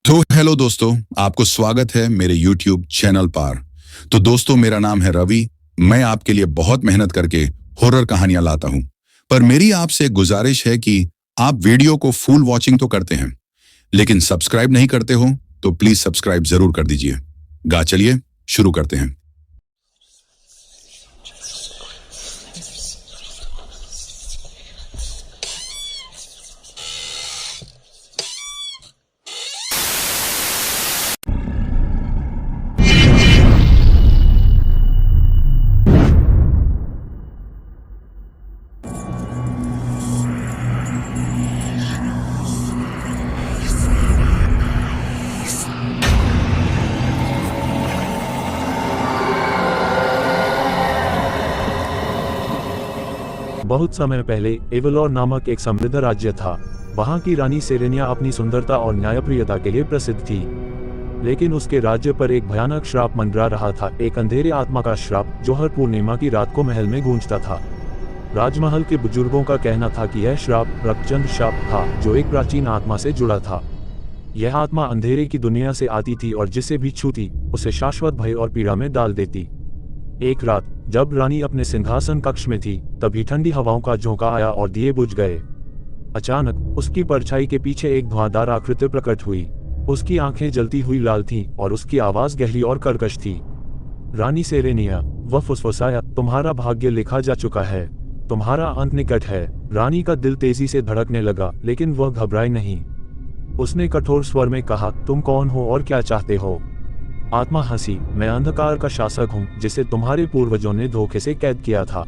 तो हेलो दोस्तों, आपको स्वागत है मेरे YouTube चैनल पर। तो दोस्तों, मेरा नाम है रवि। मैं आपके लिए बहुत मेहनत करके हॉरर कहानियां लाता हूं। पर मेरी आपसे एक गुजारिश है कि आप वीडियो को फुल वॉचिंग तो करते हैं, लेकिन सब्सक्राइब नहीं करते हो तो प्लीज सब्सक्राइब जरूर कर दीजिए। चलिए शुरू करते हैं। बहुत समय पहले एवलोर नामक एक समृद्ध राज्य था। वहाँ की रानी सेरेनिया अपनी सुंदरता और न्यायप्रियता के लिए प्रसिद्ध थी। लेकिन उसके राज्य पर एक भयानक श्राप मंडरा रहा था, एक अंधेरे आत्मा का श्राप जो हर पूर्णिमा की रात को महल में गूंजता था। राजमहल के बुजुर्गों का कहना था कि यह श्राप रक्तचंद श्राप था, जो एक प्राचीन आत्मा से जुड़ा था। यह आत्मा अंधेरे की दुनिया से आती थी और जिसे भी छूती उसे शाश्वत भय और पीड़ा में डाल देती। एक रात जब रानी अपने सिंहासन कक्ष में थी, तभी ठंडी हवाओं का झोंका आया और दिए बुझ गए। अचानक उसकी परछाई के पीछे एक धुआंधार आकृति प्रकट हुई। उसकी आंखें जलती हुई लाल थीं और उसकी आवाज गहरी और कर्कश थी। रानी सेरेनिया, वह फुसफुसाया, तुम्हारा भाग्य लिखा जा चुका है, तुम्हारा अंत निकट है। रानी का दिल तेजी से धड़कने लगा, लेकिन वह घबराई नहीं। उसने कठोर स्वर में कहा, तुम कौन हो और क्या चाहते हो? आत्मा हंसी, मैं अंधकार का शासक हूँ, जिसे तुम्हारे पूर्वजों ने धोखे से कैद किया था।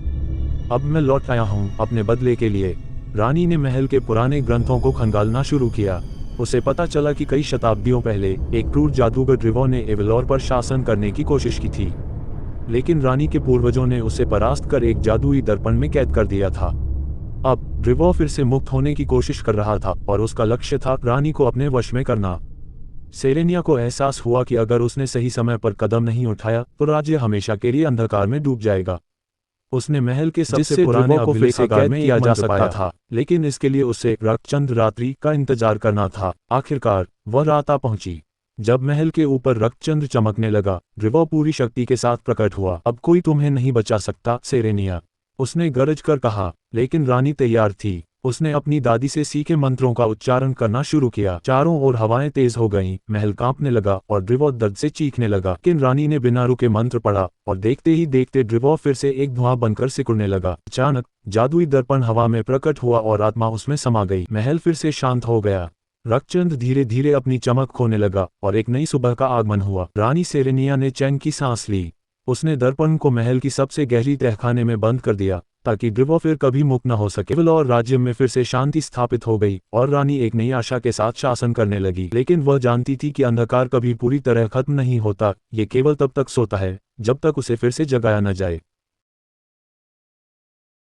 अब मैं लौट आया हूँ अपने बदले के लिए। रानी ने महल के पुराने ग्रंथों को खंगालना शुरू किया। उसे पता चला कि कई शताब्दियों पहले एक क्रूर जादूगर ड्रिवो ने एवलोर पर शासन करने की कोशिश की थी, लेकिन रानी के पूर्वजों ने उसे परास्त कर एक जादुई दर्पण में कैद कर दिया था। अब ड्रिवो फिर से मुक्त होने की कोशिश कर रहा था और उसका लक्ष्य था रानी को अपने वश में करना। सेरेनिया को एहसास हुआ कि अगर उसने सही समय पर कदम नहीं उठाया तो राज्य हमेशा के लिए अंधकार में डूब जाएगा। उसने महल के सबसे पुराने को फिर से कैद किया जा सकता था, लेकिन इसके लिए उसे रक्तचंद रात्रि का इंतजार करना था। आखिरकार वह रात आ पहुंची। जब महल के ऊपर रक्तचंद चमकने लगा, ड्रिवो पूरी शक्ति के साथ प्रकट हुआ। अब कोई तुम्हें नहीं बचा सकता सेरेनिया, उसने गरज कर कहा। लेकिन रानी तैयार थी। उसने अपनी दादी से सीखे मंत्रों का उच्चारण करना शुरू किया। चारों ओर हवाएं तेज हो गईं, महल कांपने लगा और ड्रिवो दर्द से चीखने लगा। लेकिन रानी ने बिना रुके मंत्र पढ़ा और देखते ही देखते ड्रिवो फिर से एक धुआं बनकर सिकुड़ने लगा। अचानक जादुई दर्पण हवा में प्रकट हुआ और आत्मा उसमें समा गई। महल फिर से शांत हो गया। रक्तचंद धीरे धीरे अपनी चमक खोने लगा और एक नई सुबह का आगमन हुआ। रानी सेरेनिया ने चैन की सांस ली। उसने दर्पण को महल की सबसे गहरी तहखाने में बंद कर दिया, ताकि ड्रिवो फिर कभी मुक्त न हो सके। एवलोर राज्य में फिर से शांति स्थापित हो गई और रानी एक नई आशा के साथ शासन करने लगी। लेकिन वह जानती थी कि अंधकार कभी पूरी तरह खत्म नहीं होता, ये केवल तब तक सोता है जब तक उसे फिर से जगाया न जाए।